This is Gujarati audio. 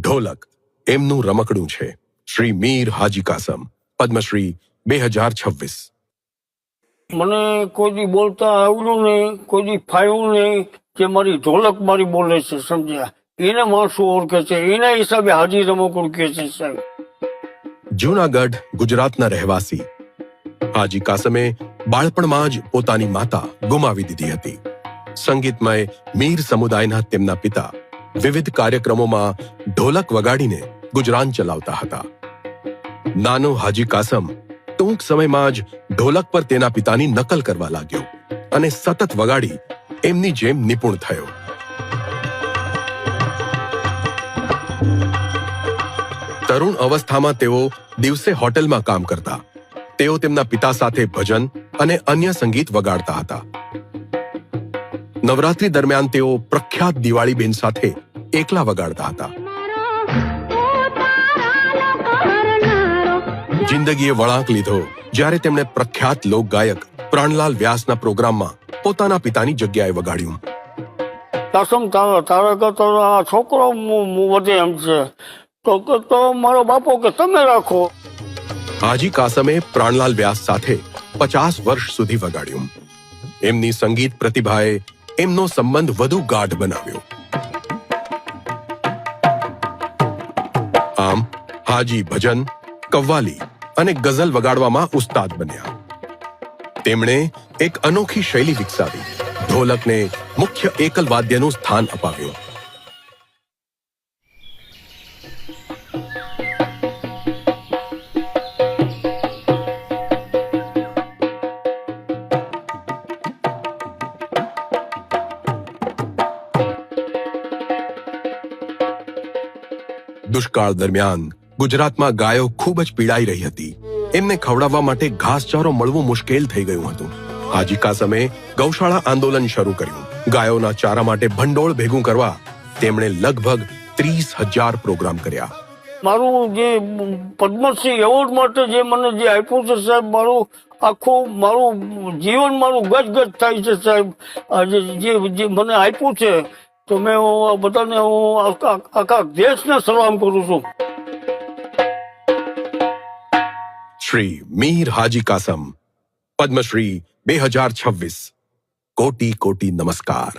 ઢોલક એમનું રમકડું છે. શ્રી મીર હાજી કાસમ, પદ્મશ્રી 2026. મને કોઈ દી બોલતા આવડ્યું નહીં, કોઈ દી ફાવ્યું નહીં કે મારી ઢોલક મારી બોલે છે, સમજ્યા? એને માણસો ઓળખે છે, એના હિસાબે હાજી રમકડું કહે છે સાહેબ. જૂનાગઢ ગુજરાતના રહેવાસી હાજી કાસમે બાળપણમાં જ પોતાની માતા ગુમાવી દીધી હતી. સંગીતમય મીર સમુદાયના તેમના પિતા વિવિધ કાર્યક્રમોમાં ઢોલક વગાડીને ગુજરાન ચલાવતા હતા. નાનો હાજી કાસમ ટૂંક સમયમાં જ ઢોલક પર તેના પિતાની નકલ કરવા લાગ્યો અને સતત વગાડી એમની જેમ નિપુણ થયો. તરુણ અવસ્થામાં તેઓ દિવસે હોટેલમાં કામ કરતા. તેઓ તેમના પિતા સાથે ભજન અને અન્ય સંગીત વગાડતા હતા. નવરાત્રી દરમિયાન તેઓ પ્રખ્યાત દિવાળીબેન સાથે એકલા વગાડતા હતા. જિંદગીએ વળાંક લીધો જ્યારે તેમણે પ્રખ્યાત લોકગાયક પ્રાણલાલ વ્યાસના પ્રોગ્રામમાં પોતાના પિતાની જગ્યાએ વગાડ્યું. કાસમ તારા કરતા આ છોકરો વધે એમ છે, તો મારો બાપો કે તમે રાખો. હાજી કાસમે પ્રાણલાલ વ્યાસ સાથે 50 વર્ષ સુધી વગાડ્યું. એમની સંગીત પ્રતિભાએ એમનો સંબંધ વધુ ગાઢ બનાવ્યો. આમ હાજી ભજન, કવ્વાલી અને ગઝલ વગાડવામાં ઉસ્તાદ બન્યા. તેમણે એક અનોખી શૈલી વિકસાવી, ઢોલકને મુખ્ય એકલ વાદ્યનું સ્થાન અપાવ્યું. દુષ્કાળ દરમિયાન ગુજરાતમાં ગાયો ખૂબ જ પીડાઈ રહી હતી. એમને ખવડાવવા માટે ઘાસચારો મળવું મુશ્કેલ થઈ ગયું હતું. હાજી કાસમે ગૌશાળા આંદોલન શરૂ કર્યું. ગાયોના ચારા માટે ભંડોળ ભેગું કરવા તેમણે લગભગ 30,000 પ્રોગ્રામ કર્યા. મારું જે પદ્મશ્રી એવોર્ડ માટે જે મને જે આપ્યું છે સાહેબ, મારું જીવન મારું ગજગજ થાય છે સાહેબ. જે મને આપ્યું છે તો મેં બધાને આખા દેશને સલામ કરું છું. શ્રી મીર હાજી કાસમ, પદ્મશ્રી 2026. કોટી કોટી નમસ્કાર.